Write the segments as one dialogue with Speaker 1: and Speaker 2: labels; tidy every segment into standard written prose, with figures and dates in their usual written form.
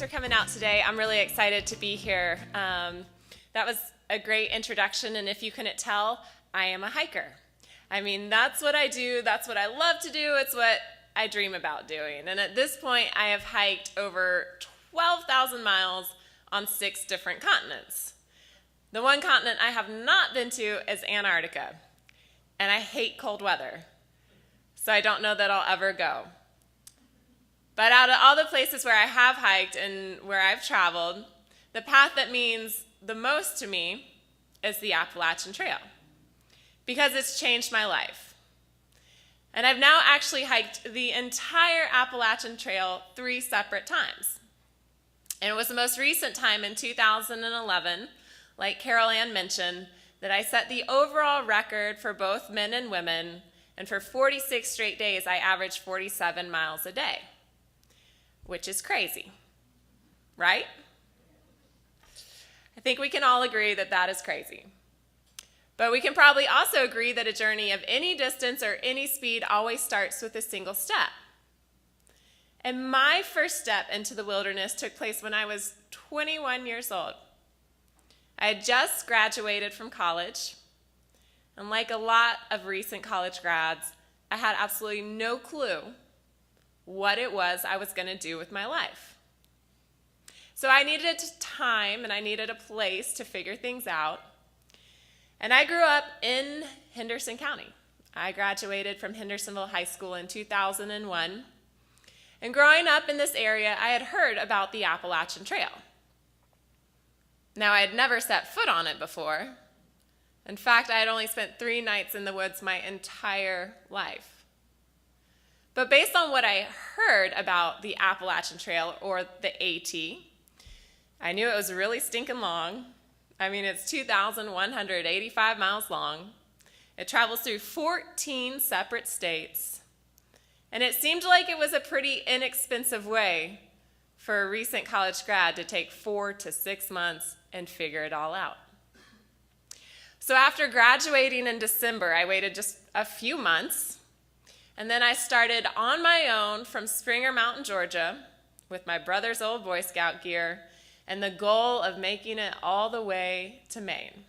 Speaker 1: Thanks for coming out today. I'm really excited to be here. That was a great introduction, and if you couldn't tell, I am a hiker. I mean, that's what I do. That's what I love to do. It's what I dream about doing. And at this point, I have hiked over 12,000 miles on 6 different continents. The one continent I have not been to is Antarctica, and I hate cold weather, so I don't know that I'll ever go. But out of all the places where I have hiked and where I've traveled, the path that means the most to me is the Appalachian Trail, because it's changed my life. And I've now actually hiked the entire Appalachian Trail 3 separate times. And it was the most recent time in 2011, like Carol Ann mentioned, that I set the overall record for both men and women, and for 46 straight days I averaged 47 miles a day, which is crazy, right? I think we can all agree that that is crazy. But we can probably also agree that a journey of any distance or any speed always starts with a single step. And my first step into the wilderness took place when I was 21 years old. I had just graduated from college, and like a lot of recent college grads, I had absolutely no clue what it was I was going to do with my life. So I needed time and I needed a place to figure things out. And I grew up in Henderson County. I graduated from Hendersonville High School in 2001. And growing up in this area, I had heard about the Appalachian Trail. Now, I had never set foot on it before. In fact, I had only spent 3 nights in the woods my entire life. But based on what I heard about the Appalachian Trail, or the AT, I knew it was really stinking long. I mean, it's 2,185 miles long. It travels through 14 separate states. And it seemed like it was a pretty inexpensive way for a recent college grad to take 4 to 6 months and figure it all out. So after graduating in December, I waited just a few months, and then I started on my own from Springer Mountain, Georgia, with my brother's old Boy Scout gear, and the goal of making it all the way to Maine.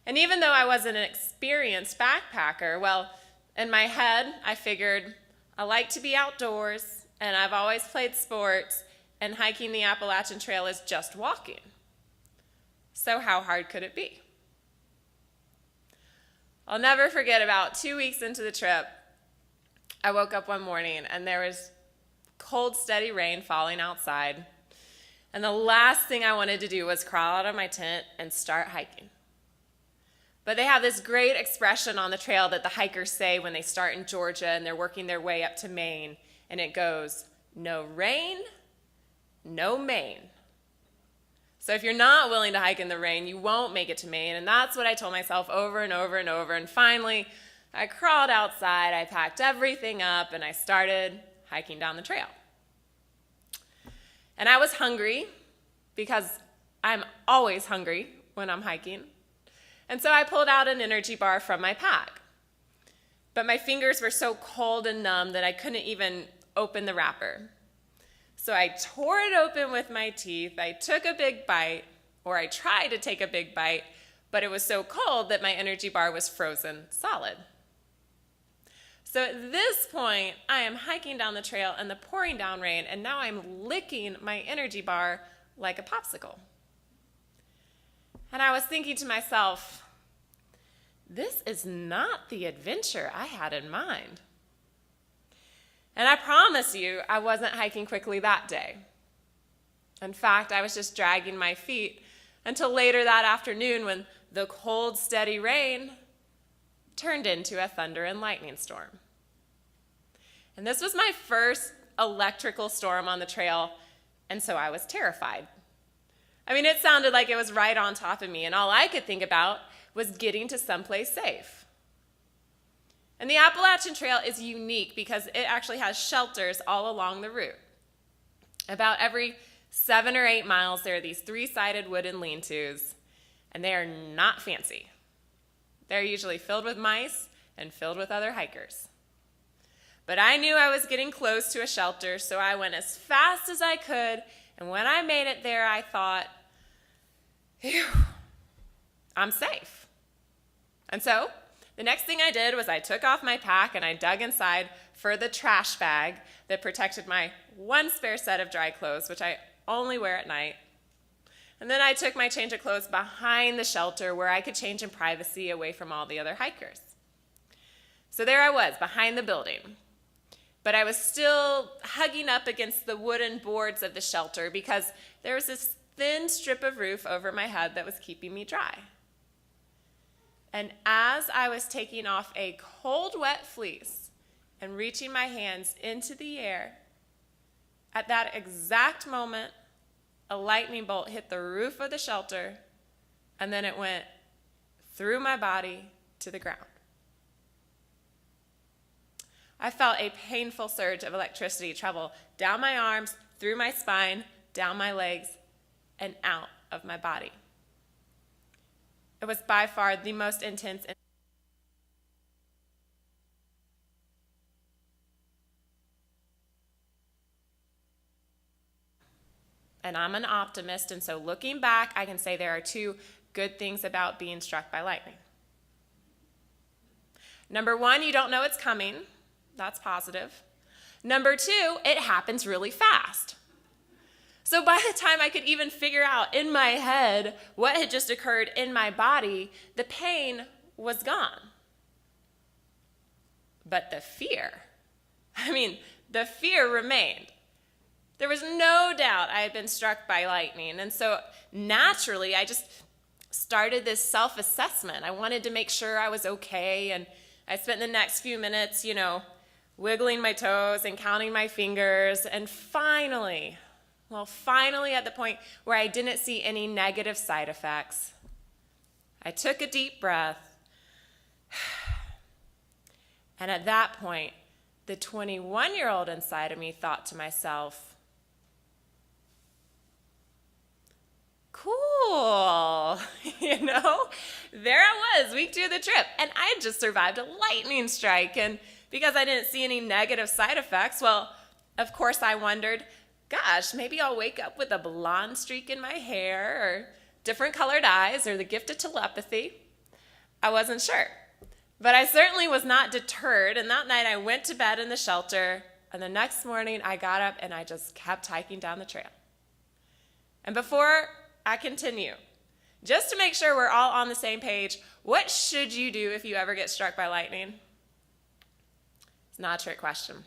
Speaker 1: And even though I wasn't an experienced backpacker, well, in my head, I figured I like to be outdoors, and I've always played sports, and hiking the Appalachian Trail is just walking. So how hard could it be? I'll never forget, about 2 weeks into the trip, I woke up one morning and there was cold, steady rain falling outside. And the last thing I wanted to do was crawl out of my tent and start hiking. But they have this great expression on the trail that the hikers say when they start in Georgia and they're working their way up to Maine, and it goes, "No rain, no Maine." So if you're not willing to hike in the rain, you won't make it to Maine, and that's what I told myself over and over and over. And finally, I crawled outside, I packed everything up, and I started hiking down the trail. And I was hungry, because I'm always hungry when I'm hiking. And so I pulled out an energy bar from my pack. But my fingers were so cold and numb that I couldn't even open the wrapper. So I tore it open with my teeth. I took a big bite, or I tried to take a big bite, but it was so cold that my energy bar was frozen solid. So at this point, I am hiking down the trail in the pouring down rain, and now I'm licking my energy bar like a popsicle. And I was thinking to myself, this is not the adventure I had in mind. And I promise you, I wasn't hiking quickly that day. In fact, I was just dragging my feet until later that afternoon, when the cold, steady rain turned into a thunder and lightning storm. And this was my first electrical storm on the trail, and so I was terrified. I mean, it sounded like it was right on top of me, and all I could think about was getting to someplace safe. And the Appalachian Trail is unique because it actually has shelters all along the route. About every 7 or 8 miles, there are these 3-sided wooden lean-tos, and they are not fancy. They're usually filled with mice and filled with other hikers. But I knew I was getting close to a shelter, so I went as fast as I could, and when I made it there, I thought, phew, I'm safe. And so the next thing I did was I took off my pack and I dug inside for the trash bag that protected my one spare set of dry clothes, which I only wear at night. And then I took my change of clothes behind the shelter where I could change in privacy away from all the other hikers. So there I was, behind the building. But I was still hugging up against the wooden boards of the shelter because there was this thin strip of roof over my head that was keeping me dry. And as I was taking off a cold, wet fleece and reaching my hands into the air, at that exact moment, a lightning bolt hit the roof of the shelter, and then it went through my body to the ground. I felt a painful surge of electricity travel down my arms, through my spine, down my legs, and out of my body. It was by far the most intense. And I'm an optimist, and so looking back, I can say there are two good things about being struck by lightning. Number one, you don't know it's coming. That's positive. Number two, it happens really fast. So by the time I could even figure out in my head what had just occurred in my body, the pain was gone. But the fear remained. There was no doubt I had been struck by lightning. And so naturally, I just started this self-assessment. I wanted to make sure I was okay. And I spent the next few minutes, wiggling my toes and counting my fingers. And finally at the point where I didn't see any negative side effects, I took a deep breath. And at that point, the 21-year-old inside of me thought to myself, cool, there I was, week 2 of the trip, and I had just survived a lightning strike, and because I didn't see any negative side effects, well, of course I wondered, gosh, maybe I'll wake up with a blonde streak in my hair, or different colored eyes, or the gift of telepathy. I wasn't sure, but I certainly was not deterred, and that night I went to bed in the shelter, and the next morning I got up and I just kept hiking down the trail. And before I continue, just to make sure we're all on the same page, what should you do if you ever get struck by lightning? It's not a trick question.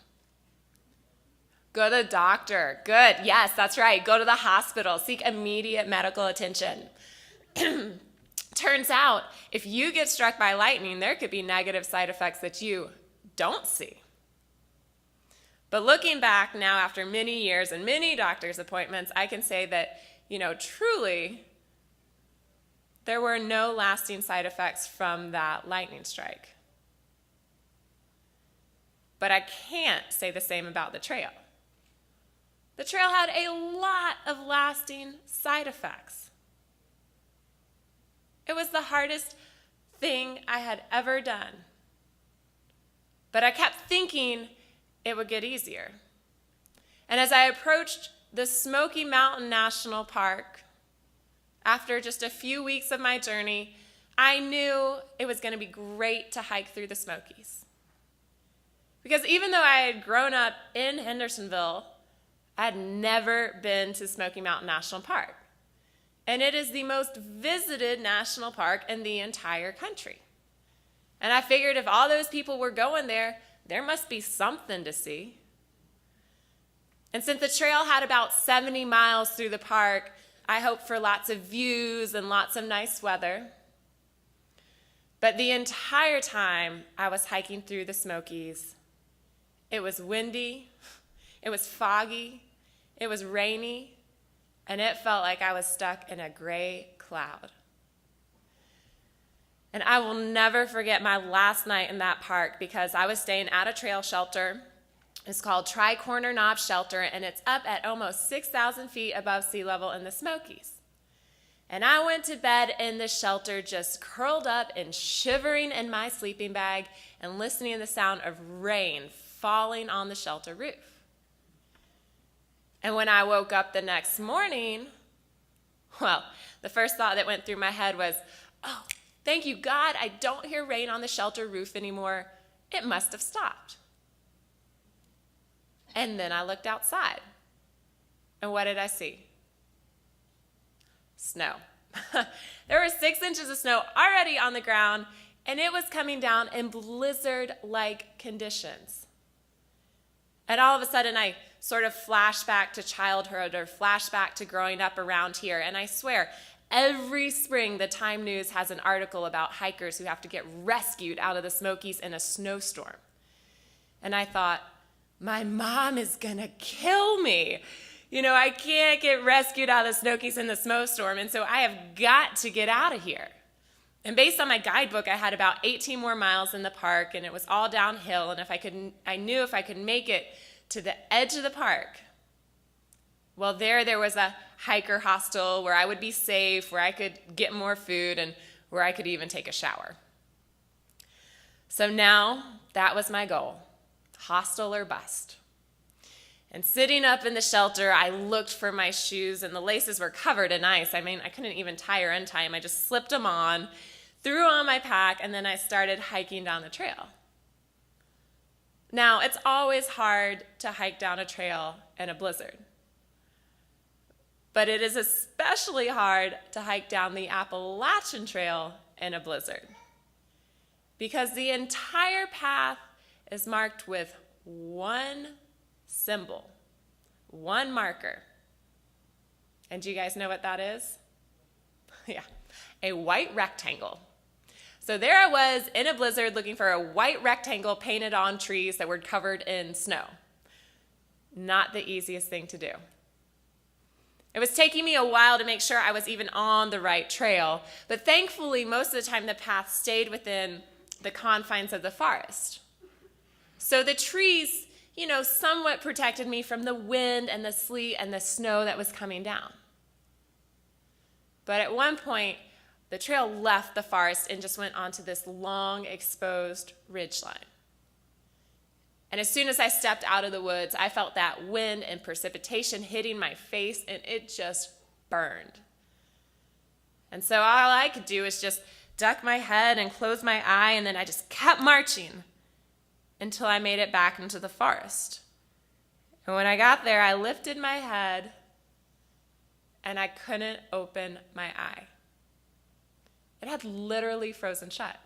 Speaker 1: Go to the doctor. Good. Yes, that's right. Go to the hospital. Seek immediate medical attention. Turns out, if you get struck by lightning, there could be negative side effects that you don't see. But looking back now after many years and many doctor's appointments, I can say that truly, there were no lasting side effects from that lightning strike. But I can't say the same about the trail. The trail had a lot of lasting side effects. It was the hardest thing I had ever done. But I kept thinking it would get easier. And as I approached the Smoky Mountain National Park, after just a few weeks of my journey, I knew it was going to be great to hike through the Smokies. Because even though I had grown up in Hendersonville, I had never been to Smoky Mountain National Park. And it is the most visited national park in the entire country. And I figured if all those people were going there, there must be something to see. And since the trail had about 70 miles through the park, I hoped for lots of views and lots of nice weather. But the entire time I was hiking through the Smokies, it was windy, it was foggy, it was rainy, and it felt like I was stuck in a gray cloud. And I will never forget my last night in that park because I was staying at a trail shelter. It's called Tri-Corner Knob Shelter, and it's up at almost 6,000 feet above sea level in the Smokies. And I went to bed in the shelter just curled up and shivering in my sleeping bag and listening to the sound of rain falling on the shelter roof. And when I woke up the next morning, well, the first thought that went through my head was, oh, thank you, God, I don't hear rain on the shelter roof anymore. It must have stopped. And then I looked outside. And what did I see? Snow. There were 6 inches of snow already on the ground, and it was coming down in blizzard-like conditions. And all of a sudden, I sort of flashed back to childhood or flashed back to growing up around here. And I swear, every spring, the Time News has an article about hikers who have to get rescued out of the Smokies in a snowstorm. And I thought, my mom is gonna kill me. You know, I can't get rescued out of the Smokies in the snowstorm, and so I have got to get out of here. And based on my guidebook, I had about 18 more miles in the park, and it was all downhill, and I knew if I could make it to the edge of the park, well, there was a hiker hostel where I would be safe, where I could get more food, and where I could even take a shower. So now, that was my goal, hostel or bust. And sitting up in the shelter, I looked for my shoes, and the laces were covered in ice. I mean, I couldn't even tie or untie them. I just slipped them on, threw on my pack, and then I started hiking down the trail. Now, it's always hard to hike down a trail in a blizzard. But it is especially hard to hike down the Appalachian Trail in a blizzard, because the entire path is marked with one symbol, one marker. And do you guys know what that is? Yeah, a white rectangle. So there I was in a blizzard looking for a white rectangle painted on trees that were covered in snow. Not the easiest thing to do. It was taking me a while to make sure I was even on the right trail, but thankfully most of the time the path stayed within the confines of the forest. So the trees, you know, somewhat protected me from the wind and the sleet and the snow that was coming down. But at one point, the trail left the forest and just went onto this long, exposed ridgeline. And as soon as I stepped out of the woods, I felt that wind and precipitation hitting my face, and it just burned. And so all I could do was just duck my head and close my eye, and then I just kept marching until I made it back into the forest. And when I got there, I lifted my head, and I couldn't open my eye. It had literally frozen shut.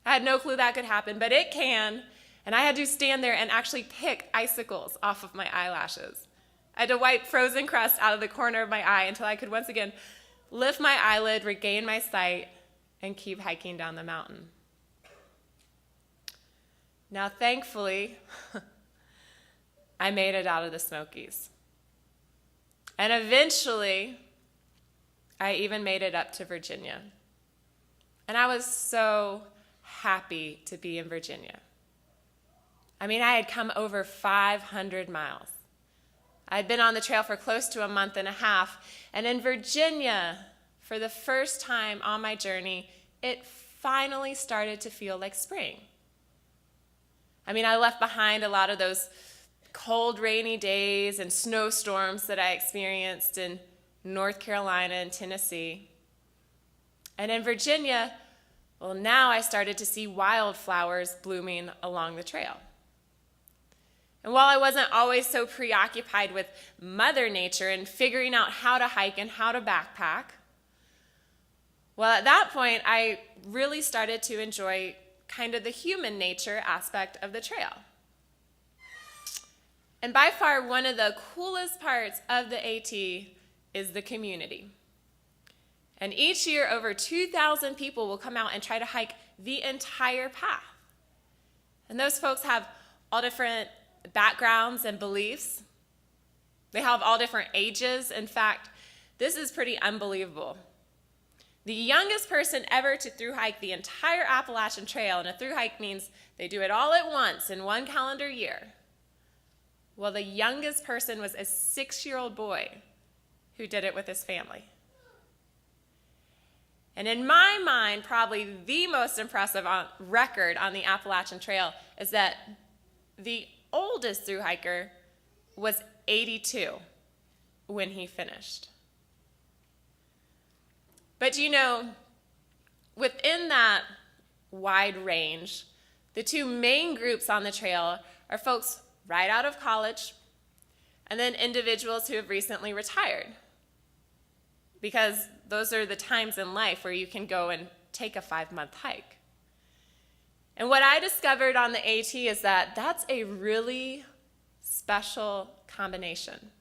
Speaker 1: I had no clue that could happen, but it can, and I had to stand there and actually pick icicles off of my eyelashes. I had to wipe frozen crust out of the corner of my eye until I could once again lift my eyelid, regain my sight, and keep hiking down the mountain. Now, thankfully, I made it out of the Smokies. And eventually, I even made it up to Virginia. And I was so happy to be in Virginia. I mean, I had come over 500 miles. I'd been on the trail for close to a month and a half, and in Virginia, for the first time on my journey, it finally started to feel like spring. I mean, I left behind a lot of those cold, rainy days and snowstorms that I experienced in North Carolina and Tennessee. And in Virginia, well, now I started to see wildflowers blooming along the trail. And while I wasn't always so preoccupied with Mother Nature and figuring out how to hike and how to backpack, well, at that point, I really started to enjoy kind of the human nature aspect of the trail. And by far, one of the coolest parts of the AT is the community. And each year, over 2,000 people will come out and try to hike the entire path. And those folks have all different backgrounds and beliefs. They have all different ages. In fact, this is pretty unbelievable. The youngest person ever to thru-hike the entire Appalachian Trail, and a thru-hike means they do it all at once in one calendar year. Well, the youngest person was a 6-year-old boy who did it with his family. And in my mind, probably the most impressive record on the Appalachian Trail is that the oldest thru-hiker was 82 when he finished. But within that wide range, the two main groups on the trail are folks right out of college and then individuals who have recently retired, because those are the times in life where you can go and take a 5-month hike. And what I discovered on the AT is that that's a really special combination.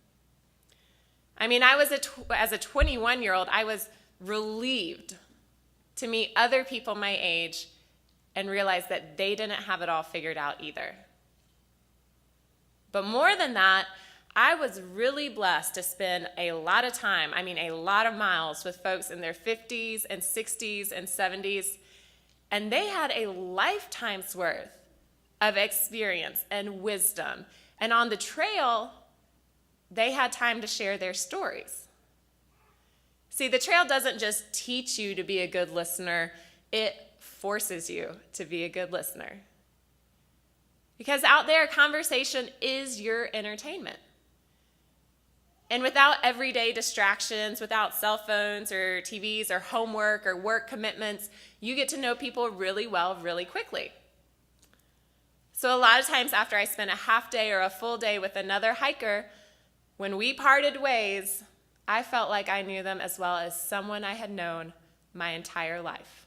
Speaker 1: I mean, as a 21-year-old, I was relieved to meet other people my age and realize that they didn't have it all figured out either. But more than that, I was really blessed to spend a lot of time, a lot of miles with folks in their 50s and 60s and 70s, and they had a lifetime's worth of experience and wisdom. And on the trail, they had time to share their stories. See, the trail doesn't just teach you to be a good listener, it forces you to be a good listener. Because out there, conversation is your entertainment. And without everyday distractions, without cell phones or TVs or homework or work commitments, you get to know people really well, really quickly. So a lot of times after I spent a half day or a full day with another hiker, when we parted ways, I felt like I knew them as well as someone I had known my entire life.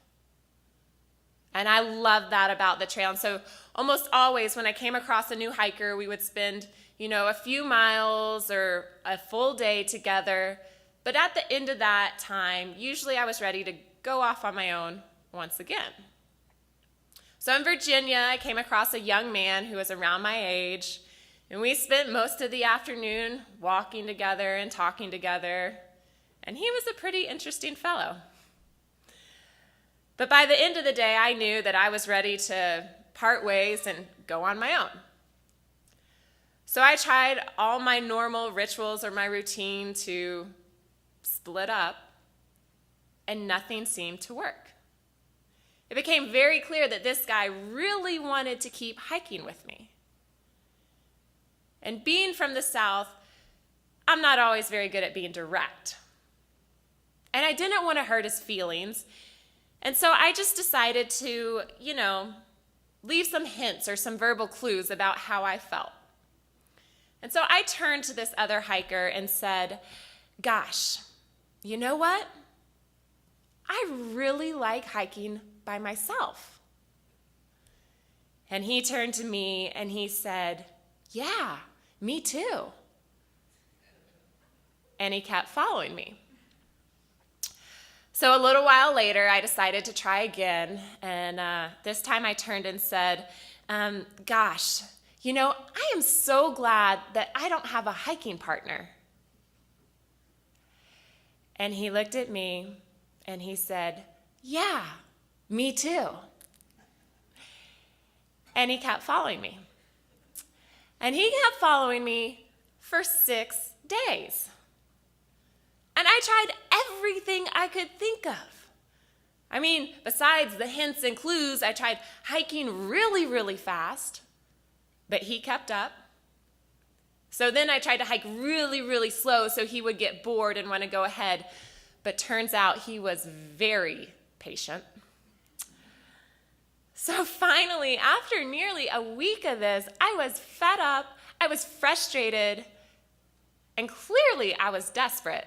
Speaker 1: And I love that about the trail. And so almost always when I came across a new hiker, we would spend a few miles or a full day together. But at the end of that time, usually I was ready to go off on my own once again. So in Virginia, I came across a young man who was around my age, and we spent most of the afternoon walking together and talking together, and he was a pretty interesting fellow. But by the end of the day, I knew that I was ready to part ways and go on my own. So I tried all my normal rituals or my routine to split up, and nothing seemed to work. It became very clear that this guy really wanted to keep hiking with me. And being from the South, I'm not always very good at being direct. And I didn't want to hurt his feelings, and so I just decided to, leave some hints or some verbal clues about how I felt. And so I turned to this other hiker and said, gosh, you know what? I really like hiking by myself. And he turned to me and he said, yeah, me too. And he kept following me. So a little while later, I decided to try again. And this time I turned and said, gosh, I am so glad that I don't have a hiking partner. And he looked at me and he said, yeah, me too. And he kept following me. And he kept following me for 6 days. And I tried everything I could think of. Besides the hints and clues, I tried hiking really, really fast, but he kept up. So then I tried to hike really, really slow so he would get bored and want to go ahead. But turns out he was very patient. So finally, after nearly a week of this, I was fed up, I was frustrated, and clearly I was desperate.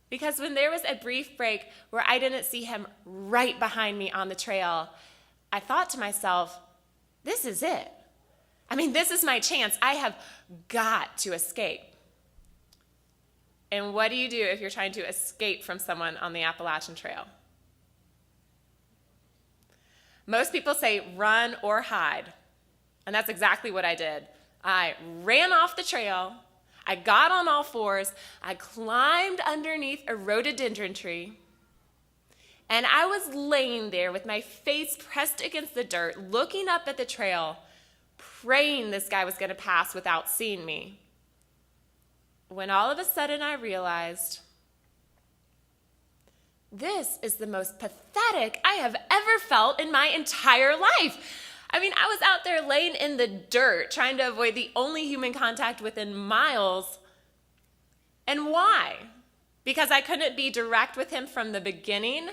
Speaker 1: Because when there was a brief break where I didn't see him right behind me on the trail, I thought to myself, this is it. This is my chance. I have got to escape. And what do you do if you're trying to escape from someone on the Appalachian Trail? Most people say run or hide. And that's exactly what I did. I ran off the trail. I got on all fours. I climbed underneath a rhododendron tree. And I was laying there with my face pressed against the dirt, looking up at the trail, praying this guy was going to pass without seeing me. When all of a sudden I realized, this is the most pathetic I have ever felt in my entire life. I mean, I was out there laying in the dirt trying to avoid the only human contact within miles. And why? Because I couldn't be direct with him from the beginning?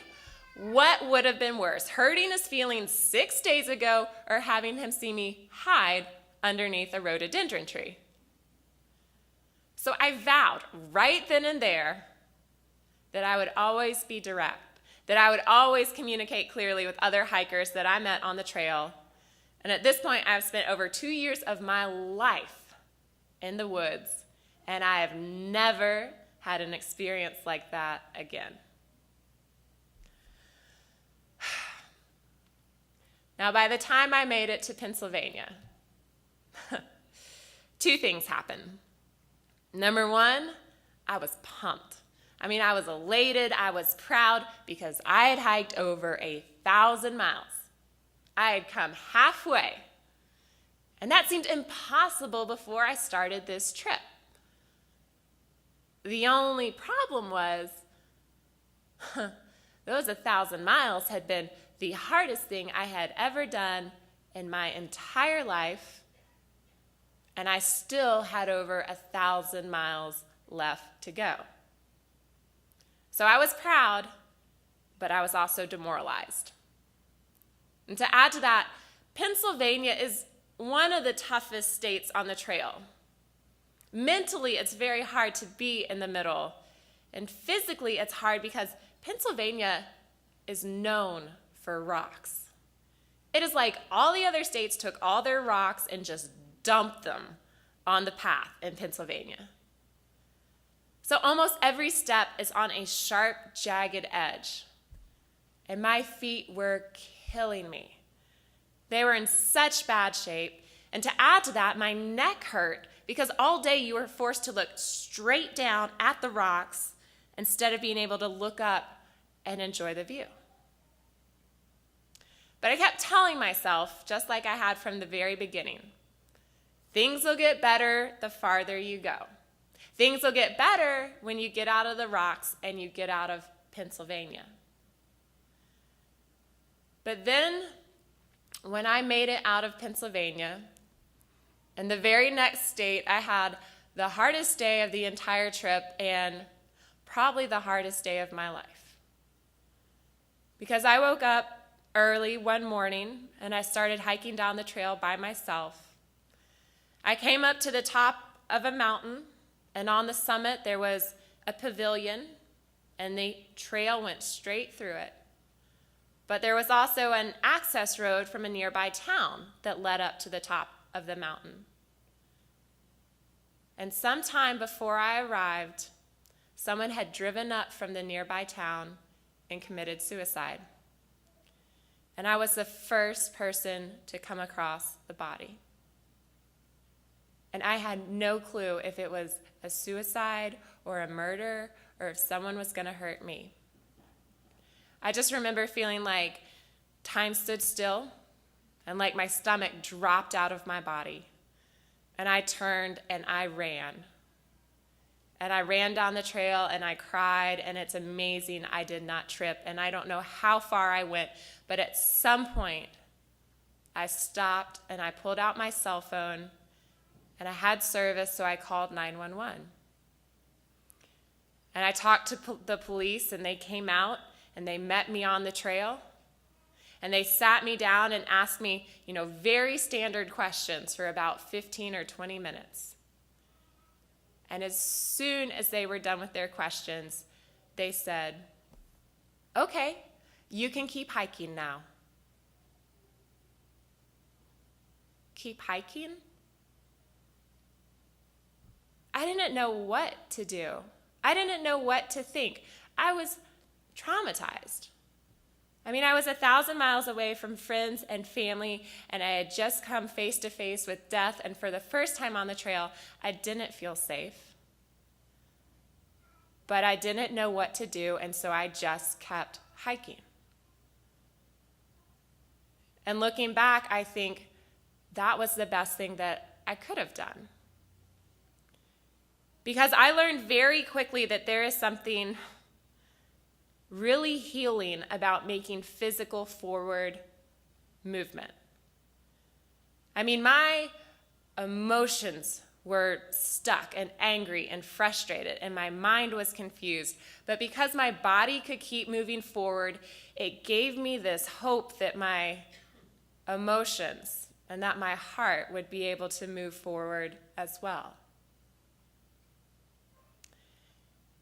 Speaker 1: What would have been worse, hurting his feelings 6 days ago or having him see me hide underneath a rhododendron tree? So I vowed right then and there that I would always be direct, that I would always communicate clearly with other hikers that I met on the trail. And at this point, I've spent over 2 years of my life in the woods, and I have never had an experience like that again. Now, by the time I made it to Pennsylvania, 2 things happened. Number 1, I was pumped. I mean, I was elated, I was proud because I had hiked over 1,000 miles. I had come halfway, and that seemed impossible before I started this trip. The only problem was, those 1,000 miles had been the hardest thing I had ever done in my entire life, and I still had over 1,000 miles left to go. So I was proud, but I was also demoralized. And to add to that, Pennsylvania is one of the toughest states on the trail. Mentally, it's very hard to be in the middle. And physically, it's hard because Pennsylvania is known for rocks. It is like all the other states took all their rocks and just dumped them on the path in Pennsylvania. So almost every step is on a sharp, jagged edge. And my feet were killing me. They were in such bad shape. And to add to that, my neck hurt because all day you were forced to look straight down at the rocks instead of being able to look up and enjoy the view. But I kept telling myself, just like I had from the very beginning, things will get better the farther you go. Things will get better when you get out of the rocks and you get out of Pennsylvania. But then, when I made it out of Pennsylvania, in the very next state, I had the hardest day of the entire trip and probably the hardest day of my life. Because I woke up early one morning and I started hiking down the trail by myself. I came up to the top of a mountain, and on the summit there was a pavilion, and the trail went straight through it. But there was also an access road from a nearby town that led up to the top of the mountain. And sometime before I arrived, someone had driven up from the nearby town and committed suicide. And I was the first person to come across the body. And I had no clue if it was a suicide or a murder or if someone was going to hurt me. I just remember feeling like time stood still and like my stomach dropped out of my body. And I turned and I ran. And I ran down the trail and I cried, and it's amazing I did not trip. And I don't know how far I went, but at some point I stopped and I pulled out my cell phone, and I had service, so I called 911. And I talked to the police, and they came out and they met me on the trail. And they sat me down and asked me, very standard questions for about 15 or 20 minutes. And as soon as they were done with their questions, they said, "Okay, you can keep hiking now." Keep hiking? I didn't know what to do. I didn't know what to think. I was traumatized. I mean, I was 1,000 miles away from friends and family, and I had just come face to face with death, and for the first time on the trail, I didn't feel safe. But I didn't know what to do, and so I just kept hiking. And looking back, I think that was the best thing that I could have done. Because I learned very quickly that there is something really healing about making physical forward movement. I mean, my emotions were stuck and angry and frustrated, and my mind was confused. But because my body could keep moving forward, it gave me this hope that my emotions and that my heart would be able to move forward as well.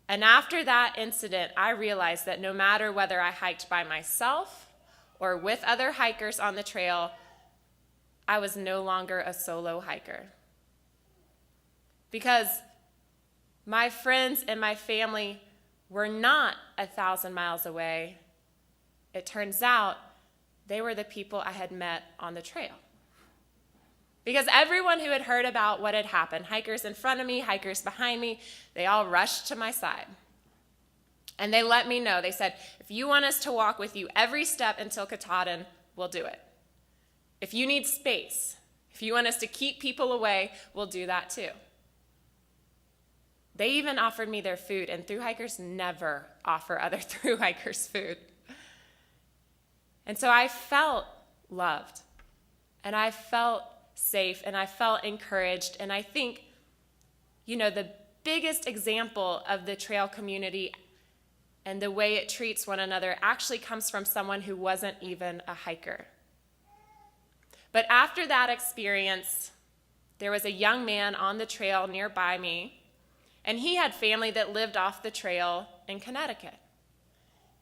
Speaker 1: And after that incident, I realized that no matter whether I hiked by myself or with other hikers on the trail, I was no longer a solo hiker. Because my friends and my family were not 1,000 miles away. It turns out they were the people I had met on the trail. Because everyone who had heard about what had happened, hikers in front of me, hikers behind me, they all rushed to my side. And they let me know. They said, if you want us to walk with you every step until Katahdin, we'll do it. If you need space, if you want us to keep people away, we'll do that too. They even offered me their food, and thru-hikers never offer other thru-hikers food. And so I felt loved, and I felt safe, and I felt encouraged. And I think, the biggest example of the trail community and the way it treats one another actually comes from someone who wasn't even a hiker. But after that experience, there was a young man on the trail nearby me, and he had family that lived off the trail in Connecticut.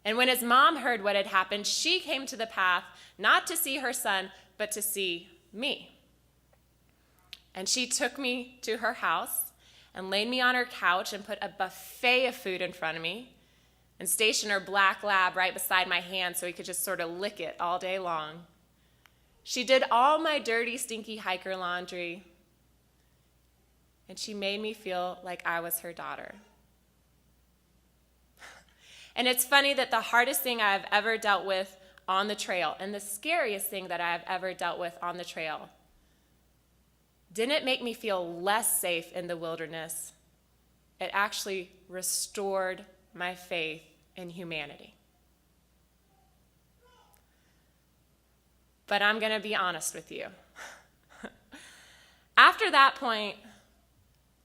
Speaker 1: And when his mom heard what had happened, she came to the path not to see her son, but to see me. And she took me to her house and laid me on her couch and put a buffet of food in front of me and stationed her black lab right beside my hand so he could just sort of lick it all day long. She did all my dirty, stinky hiker laundry, and she made me feel like I was her daughter. And it's funny that the hardest thing I've ever dealt with on the trail, and the scariest thing that I've ever dealt with on the trail, didn't make me feel less safe in the wilderness. It actually restored my faith in humanity. But I'm going to be honest with you. After that point,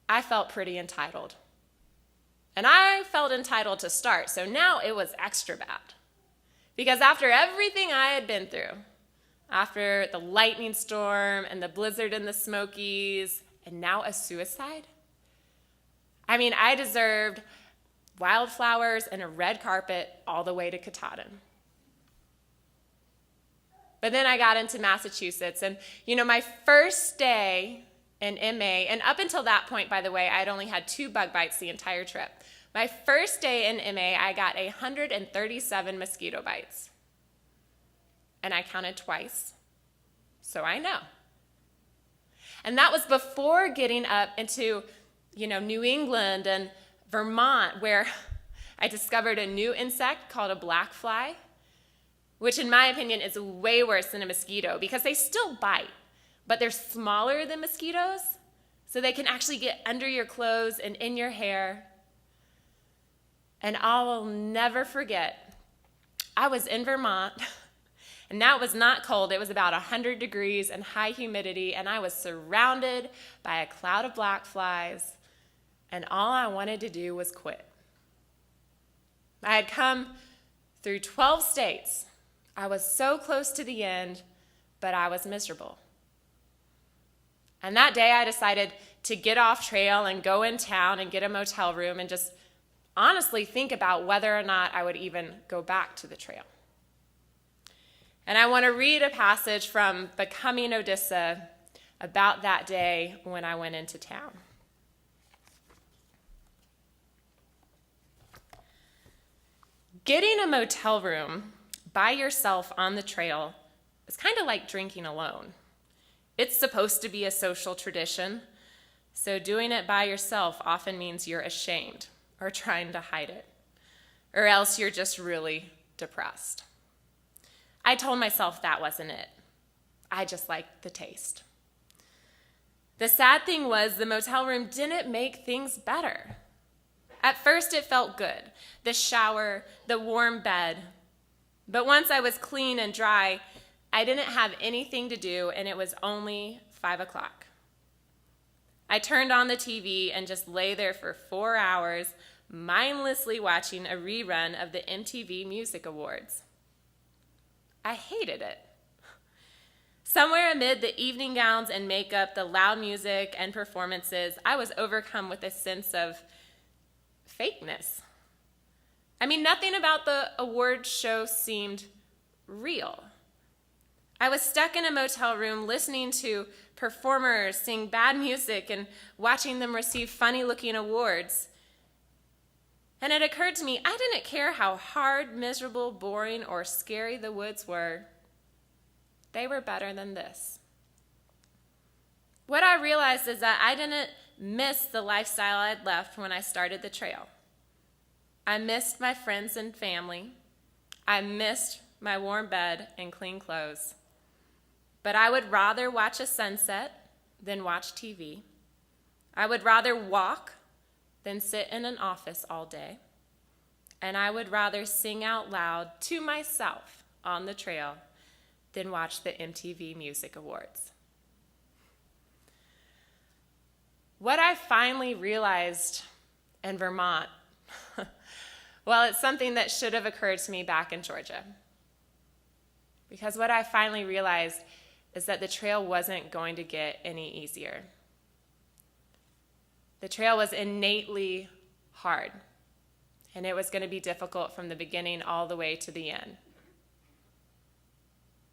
Speaker 1: I felt pretty entitled. And I felt entitled to start, so now it was extra bad. Because after everything I had been through, after the lightning storm and the blizzard in the Smokies, and now a suicide, I deserved wildflowers and a red carpet all the way to Katahdin. But then I got into Massachusetts, and my first day in MA, and up until that point, by the way, I'd only had 2 bug bites the entire trip. My first day in MA, I got 137 mosquito bites. And I counted twice, so I know. And that was before getting up into, New England and Vermont, where I discovered a new insect called a black fly, which in my opinion is way worse than a mosquito because they still bite, but they're smaller than mosquitoes, so they can actually get under your clothes and in your hair. And I will never forget, I was in Vermont, and that was not cold. It was about 100 degrees and high humidity, and I was surrounded by a cloud of black flies, and all I wanted to do was quit. I had come through 12 states. I was so close to the end, but I was miserable. And that day I decided to get off trail and go in town and get a motel room and just honestly think about whether or not I would even go back to the trail. And I want to read a passage from Becoming Odyssa about that day when I went into town. Getting a motel room by yourself on the trail is kind of like drinking alone. It's supposed to be a social tradition, so doing it by yourself often means you're ashamed or trying to hide it, or else you're just really depressed. I told myself that wasn't it. I just liked the taste. The sad thing was the motel room didn't make things better. At first it felt good, the shower, the warm bed. But once I was clean and dry, I didn't have anything to do, and it was only 5 o'clock. I turned on the TV and just lay there for 4 hours, mindlessly watching a rerun of the MTV Music Awards. I hated it. Somewhere amid the evening gowns and makeup, the loud music and performances, I was overcome with a sense of fakeness. I mean, nothing about the award show seemed real. I was stuck in a motel room listening to performers sing bad music and watching them receive funny-looking awards. And it occurred to me, I didn't care how hard, miserable, boring, or scary the woods were. They were better than this. What I realized is that I didn't miss the lifestyle I'd left when I started the trail. I missed my friends and family. I missed my warm bed and clean clothes. But I would rather watch a sunset than watch TV. I would rather walk than sit in an office all day. And I would rather sing out loud to myself on the trail than watch the MTV Music Awards. What I finally realized in Vermont, well, it's something that should have occurred to me back in Georgia. Because what I finally realized is that the trail wasn't going to get any easier. The trail was innately hard, and it was going to be difficult from the beginning all the way to the end.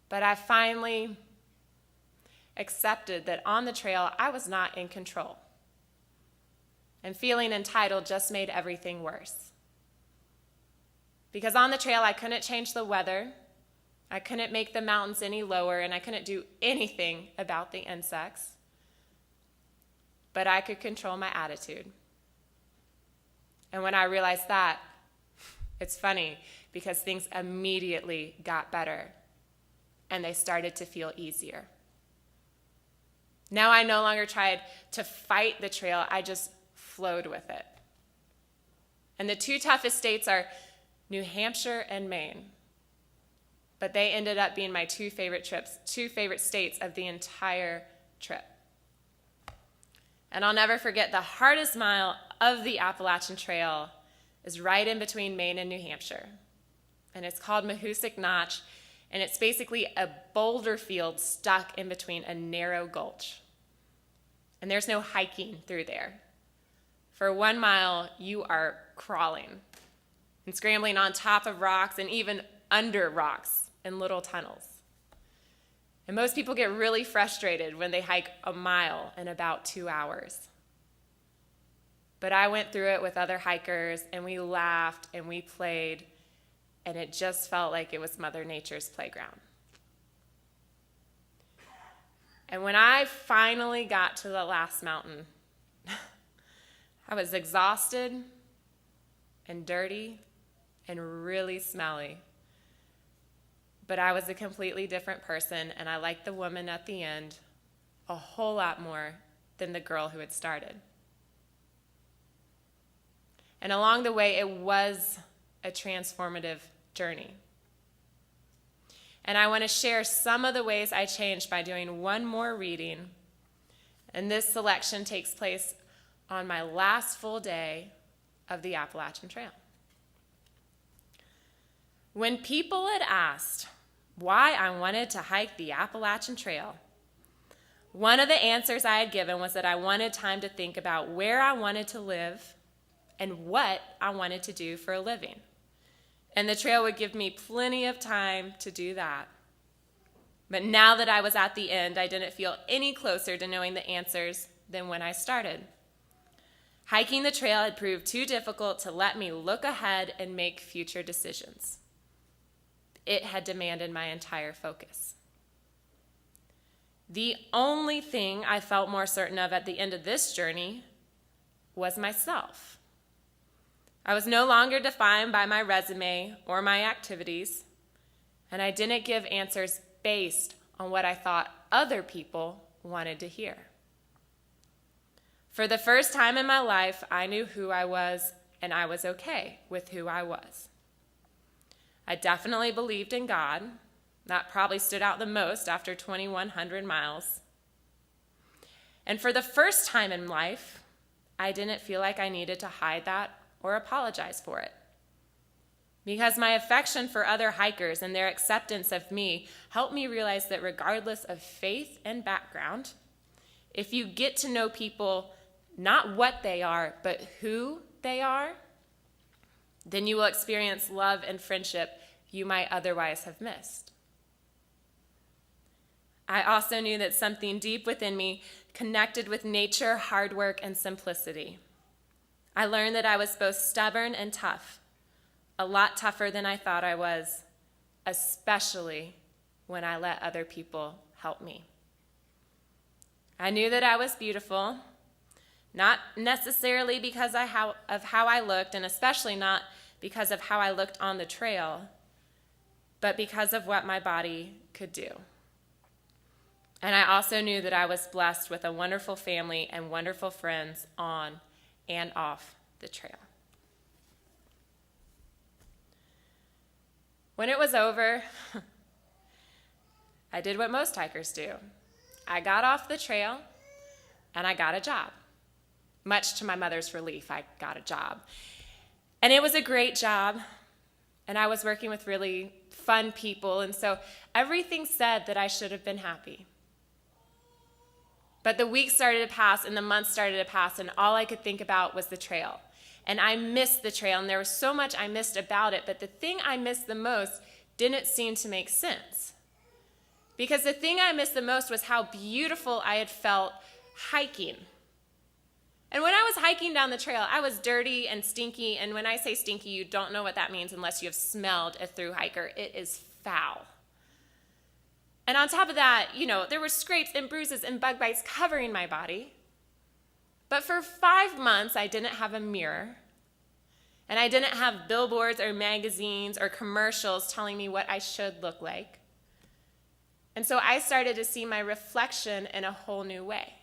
Speaker 1: But I finally accepted that on the trail, I was not in control. And feeling entitled just made everything worse. Because on the trail, I couldn't change the weather, I couldn't make the mountains any lower, and I couldn't do anything about the insects. But I could control my attitude. And when I realized that, it's funny because things immediately got better and they started to feel easier. Now I no longer tried to fight the trail, I just flowed with it. And the two toughest states are New Hampshire and Maine. But they ended up being my two favorite states of the entire trip. And I'll never forget the hardest mile of the Appalachian Trail is right in between Maine and New Hampshire. And it's called Mahoosic Notch, and it's basically a boulder field stuck in between a narrow gulch. And there's no hiking through there. For 1 mile, you are crawling and scrambling on top of rocks and even under rocks in little tunnels. And most people get really frustrated when they hike a mile in about 2 hours. But I went through it with other hikers, and we laughed and we played, and it just felt like it was Mother Nature's playground. And when I finally got to the last mountain, I was exhausted and dirty and really smelly. But I was a completely different person, and I liked the woman at the end a whole lot more than the girl who had started. And along the way, it was a transformative journey. And I want to share some of the ways I changed by doing one more reading. And this selection takes place on my last full day of the Appalachian Trail. When people had asked why I wanted to hike the Appalachian Trail, one of the answers I had given was that I wanted time to think about where I wanted to live and what I wanted to do for a living. And the trail would give me plenty of time to do that. But now that I was at the end, I didn't feel any closer to knowing the answers than when I started. Hiking the trail had proved too difficult to let me look ahead and make future decisions. It had demanded my entire focus. The only thing I felt more certain of at the end of this journey was myself. I was no longer defined by my resume or my activities, and I didn't give answers based on what I thought other people wanted to hear. For the first time in my life, I knew who I was, and I was okay with who I was. I definitely believed in God. That probably stood out the most after 2,100 miles. And for the first time in life, I didn't feel like I needed to hide that or apologize for it. Because my affection for other hikers and their acceptance of me helped me realize that regardless of faith and background, if you get to know people not what they are, but who they are, then you will experience love and friendship you might otherwise have missed. I also knew that something deep within me connected with nature, hard work, and simplicity. I learned that I was both stubborn and tough, a lot tougher than I thought I was, especially when I let other people help me. I knew that I was beautiful, not necessarily because of how I looked, and especially not because of how I looked on the trail, but because of what my body could do. And I also knew that I was blessed with a wonderful family and wonderful friends on and off the trail. When it was over, I did what most hikers do. I got off the trail and I got a job. Much to my mother's relief, I got a job. And it was a great job, and I was working with really fun people, and so everything said that I should have been happy. But the weeks started to pass and the months started to pass, and all I could think about was the trail. And I missed the trail, and there was so much I missed about it, but the thing I missed the most didn't seem to make sense. Because the thing I missed the most was how beautiful I had felt hiking. And when I was hiking down the trail, I was dirty and stinky, and when I say stinky, you don't know what that means unless you have smelled a thru-hiker. It is foul. And on top of that, there were scrapes and bruises and bug bites covering my body. But for 5 months, I didn't have a mirror, and I didn't have billboards or magazines or commercials telling me what I should look like. And so I started to see my reflection in a whole new way.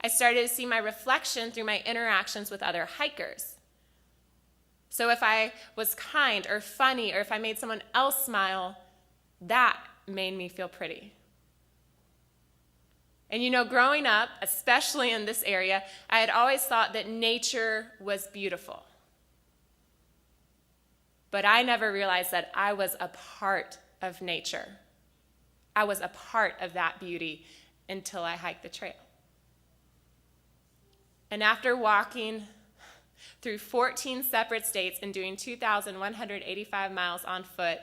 Speaker 1: I started to see my reflection through my interactions with other hikers. So if I was kind or funny, or if I made someone else smile, that made me feel pretty. And growing up, especially in this area, I had always thought that nature was beautiful. But I never realized that I was a part of nature. I was a part of that beauty until I hiked the trail. And after walking through 14 separate states and doing 2,185 miles on foot,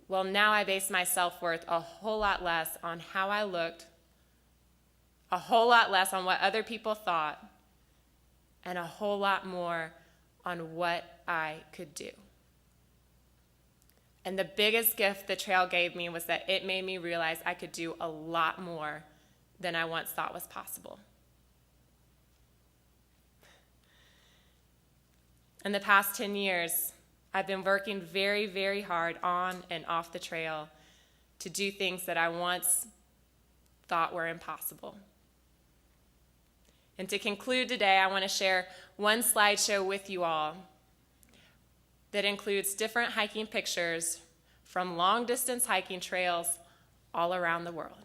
Speaker 1: well, now I base my self-worth a whole lot less on how I looked, a whole lot less on what other people thought, and a whole lot more on what I could do. And the biggest gift the trail gave me was that it made me realize I could do a lot more than I once thought was possible. In the past 10 years, I've been working very, very hard on and off the trail to do things that I once thought were impossible. And to conclude today, I want to share one slideshow with you all that includes different hiking pictures from long-distance hiking trails all around the world.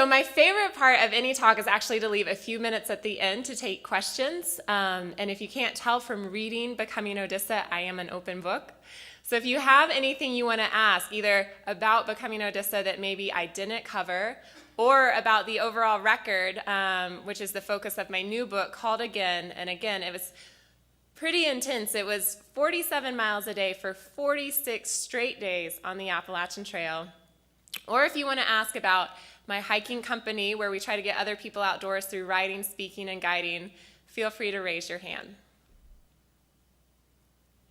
Speaker 1: So my favorite part of any talk is actually to leave a few minutes at the end to take questions. And if you can't tell from reading Becoming Odyssa, I am an open book. So if you have anything you want to ask, either about Becoming Odyssa that maybe I didn't cover, or about the overall record, which is the focus of my new book called Again. And again, it was pretty intense. It was 47 miles a day for 46 straight days on the Appalachian Trail. Or if you want to ask about my hiking company, where we try to get other people outdoors through writing, speaking, and guiding, feel free to raise your hand.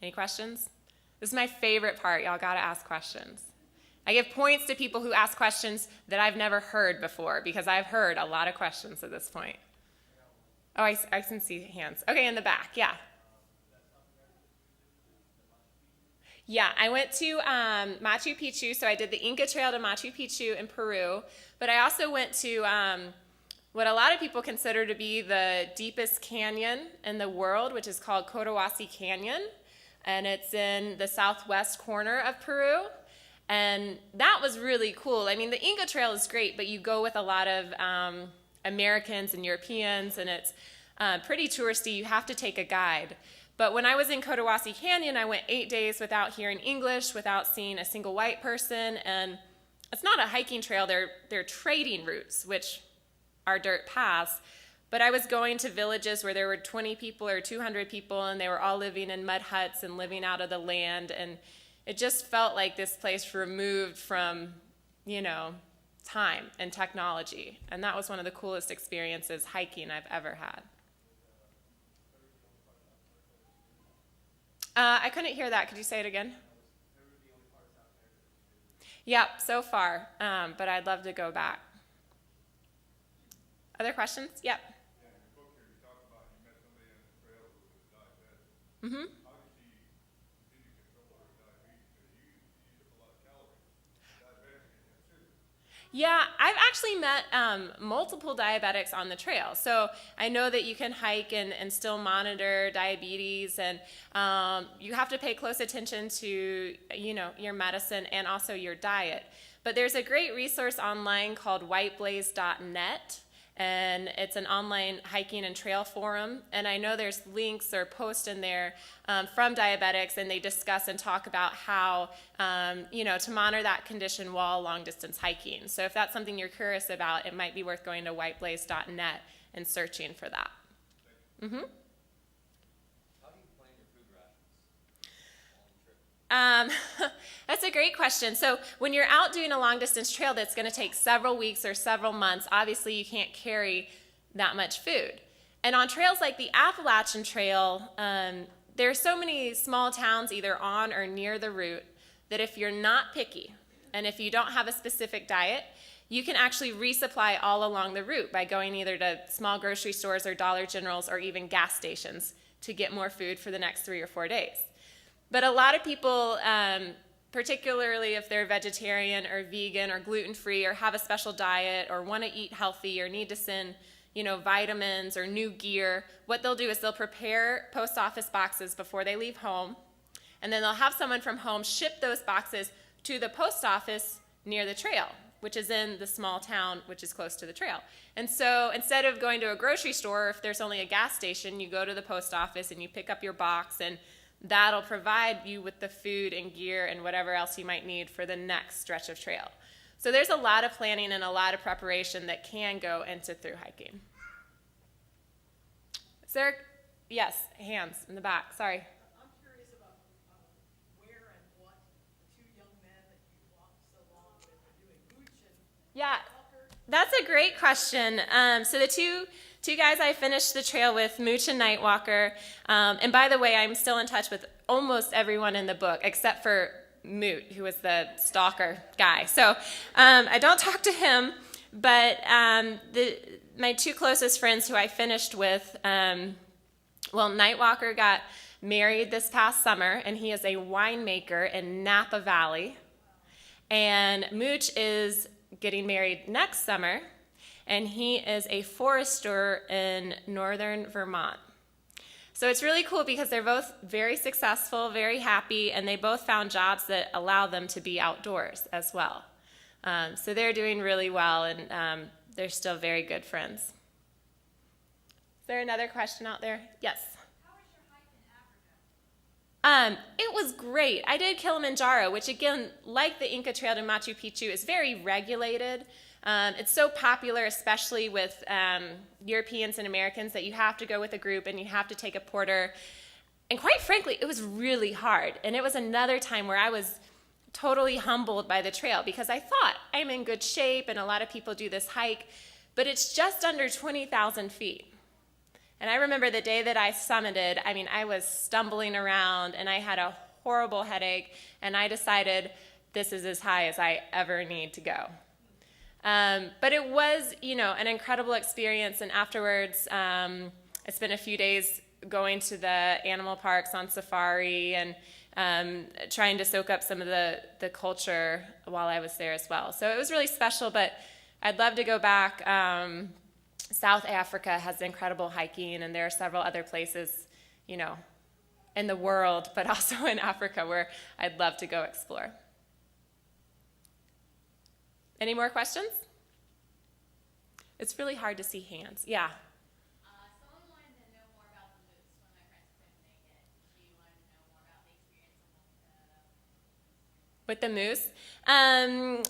Speaker 1: Any questions? This is my favorite part. Y'all got to ask questions. I give points to people who ask questions that I've never heard before, because I've heard a lot of questions at this point. Oh, I can see hands. Okay, in the back, yeah. Yeah, I went to Machu Picchu, so I did the Inca Trail to Machu Picchu in Peru, but I also went to what a lot of people consider to be the deepest canyon in the world, which is called Cotahuasi Canyon, and it's in the southwest corner of Peru, and that was really cool. I mean, the Inca Trail is great, but you go with a lot of Americans and Europeans, and it's pretty touristy. You have to take a guide. But when I was in Cotahuasi Canyon, I went 8 days without hearing English, without seeing a single white person, and it's not a hiking trail, they're trading routes, which are dirt paths. But I was going to villages where there were 20 people or 200 people, and they were all living in mud huts and living out of the land, and it just felt like this place removed from, time and technology. And that was one of the coolest experiences hiking I've ever had. I couldn't hear that. Could you say it again? Yep, so far, but I'd love to go back. Other questions? Yep.
Speaker 2: Yeah, in the book here, you talk about you met somebody on the trail who was diabetic.
Speaker 1: Mm-hmm.
Speaker 2: How did she continue to control her diabetes? Because you use up a lot of calories. Diabetics can have sugar.
Speaker 1: Yeah, I've actually met multiple diabetics on the trail. So I know that you can hike and still monitor diabetes, and you have to pay close attention to, your medicine and also your diet. But there's a great resource online called whiteblaze.net, and it's an online hiking and trail forum. And I know there's links or posts in there from diabetics, and they discuss and talk about how, to monitor that condition while long distance hiking. So if that's something you're curious about, it might be worth going to whiteblaze.net and searching for that. Mm-hmm.
Speaker 3: How do you plan your food rations on the trip?
Speaker 1: That's a great question. So when you're out doing a long distance trail that's going to take several weeks or several months, obviously you can't carry that much food. And on trails like the Appalachian Trail, there are so many small towns either on or near the route that if you're not picky and if you don't have a specific diet, you can actually resupply all along the route by going either to small grocery stores or Dollar Generals or even gas stations to get more food for the next 3 or 4 days. But a lot of people, particularly if they're vegetarian or vegan or gluten-free or have a special diet or want to eat healthy or need to send, vitamins or new gear, what they'll do is they'll prepare post office boxes before they leave home, and then they'll have someone from home ship those boxes to the post office near the trail, which is in the small town which is close to the trail. And so instead of going to a grocery store, if there's only a gas station, you go to the post office and you pick up your box, and that'll provide you with the food and gear and whatever else you might need for the next stretch of trail. So there's a lot of planning and a lot of preparation that can go into through hiking. Is there, yes, hands in the back, sorry.
Speaker 4: I'm curious about where and what the two young men that you walked so long with are doing. Mooch and
Speaker 1: Yeah,
Speaker 4: Walker.
Speaker 1: that's a great question. So the two guys I finished the trail with, Mooch and Nightwalker, and by the way, I'm still in touch with almost everyone in the book except for Moot, who was the stalker guy. So I don't talk to him, but my two closest friends who I finished with, Nightwalker got married this past summer, and he is a winemaker in Napa Valley, and Mooch is getting married next summer, and he is a forester in northern Vermont. So it's really cool because they're both very successful, very happy, and they both found jobs that allow them to be outdoors as well. So they're doing really well, and they're still very good friends. Is there another question out there? Yes.
Speaker 4: How was your hike in Africa?
Speaker 1: It was great. I did Kilimanjaro, which again, like the Inca Trail to Machu Picchu, is very regulated. It's so popular, especially with Europeans and Americans, that you have to go with a group and you have to take a porter. And quite frankly, it was really hard. And it was another time where I was totally humbled by the trail because I thought I'm in good shape and a lot of people do this hike, but it's just under 20,000 feet. And I remember the day that I summited, I was stumbling around and I had a horrible headache, and I decided this is as high as I ever need to go. But it was, an incredible experience, and afterwards I spent a few days going to the animal parks on safari and trying to soak up some of the culture while I was there as well. So it was really special, but I'd love to go back. South Africa has incredible hiking, and there are several other places, in the world, but also in Africa where I'd love to go explore. Any more questions? It's really hard to see hands. Yeah.
Speaker 5: Someone wanted to know more about the moose. One of my friends couldn't make it. She wanted to know more about the experience
Speaker 1: With the moose.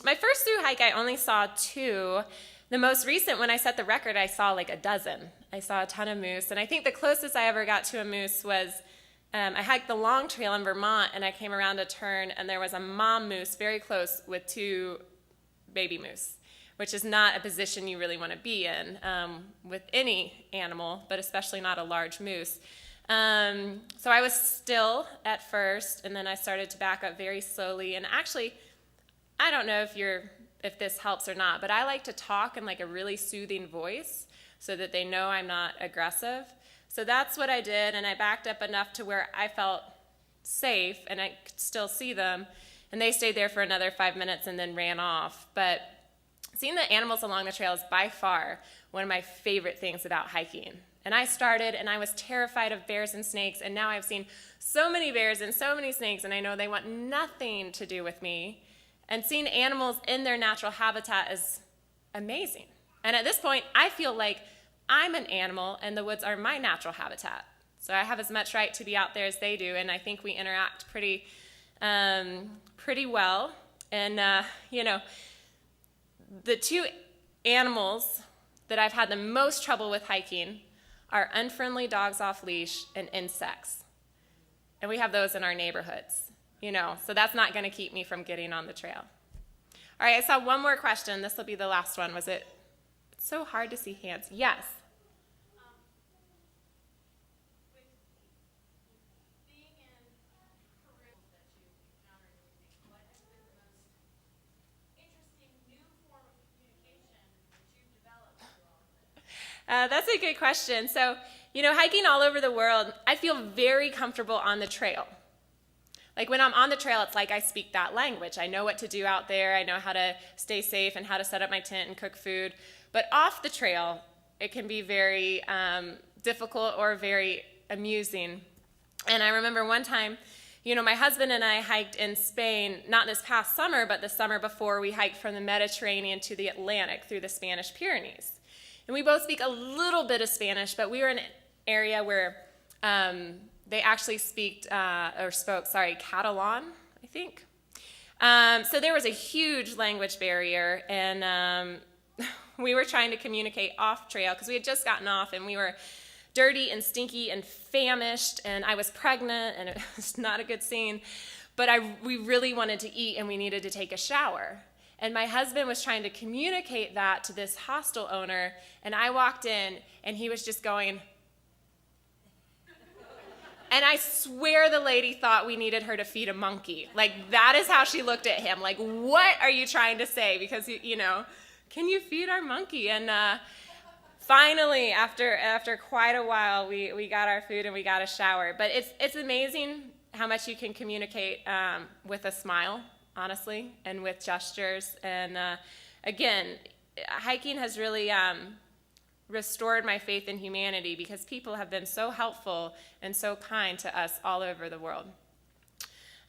Speaker 1: My first through hike, I only saw 2. The most recent, when I set the record, I saw like a dozen. I saw a ton of moose, and I think the closest I ever got to a moose was I hiked the Long Trail in Vermont, and I came around a turn, and there was a mom moose very close with 2 baby moose, which is not a position you really want to be in with any animal, but especially not a large moose. So I was still at first, and then I started to back up very slowly. And actually, I don't know if this helps or not, but I like to talk in like a really soothing voice so that they know I'm not aggressive. So that's what I did, and I backed up enough to where I felt safe and I could still see them. And they stayed there for another 5 minutes and then ran off. But seeing the animals along the trail is by far one of my favorite things about hiking. And I started, and I was terrified of bears and snakes, and now I've seen so many bears and so many snakes, and I know they want nothing to do with me. And seeing animals in their natural habitat is amazing. And at this point, I feel like I'm an animal, and the woods are my natural habitat. So I have as much right to be out there as they do, and I think we interact pretty well. And, the 2 animals that I've had the most trouble with hiking are unfriendly dogs off leash and insects. And we have those in our neighborhoods, so that's not going to keep me from getting on the trail. All right, I saw one more question. This will be the last one. It's so hard to see hands. Yes.
Speaker 5: With being in Peru that you encountered and everything, what has been the most interesting new form of communication that you've developed through all of this?
Speaker 1: That's a good question. So, hiking all over the world, I feel very comfortable on the trail. Like when I'm on the trail, it's like I speak that language. I know what to do out there. I know how to stay safe and how to set up my tent and cook food. But off the trail, it can be very difficult or very amusing. And I remember one time, my husband and I hiked in Spain, not this past summer, but the summer before. We hiked from the Mediterranean to the Atlantic through the Spanish Pyrenees. And we both speak a little bit of Spanish, but we were in an area where they actually spoke Catalan, I think. So there was a huge language barrier, and we were trying to communicate off trail because we had just gotten off, and we were dirty and stinky and famished, and I was pregnant, and it was not a good scene. But we really wanted to eat, and we needed to take a shower. And my husband was trying to communicate that to this hostel owner, and I walked in, and he was just going, and I swear the lady thought we needed her to feed a monkey. Like, that is how she looked at him. Like, what are you trying to say? Because, can you feed our monkey? And finally, after quite a while, we got our food and we got a shower. But it's amazing how much you can communicate with a smile, honestly, and with gestures. And again, hiking has really restored my faith in humanity because people have been so helpful and so kind to us all over the world.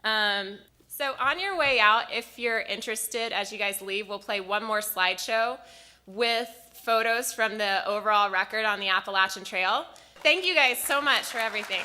Speaker 1: So on your way out, if you're interested, as you guys leave, we'll play one more slideshow with photos from the overall record on the Appalachian Trail. Thank you guys so much for everything.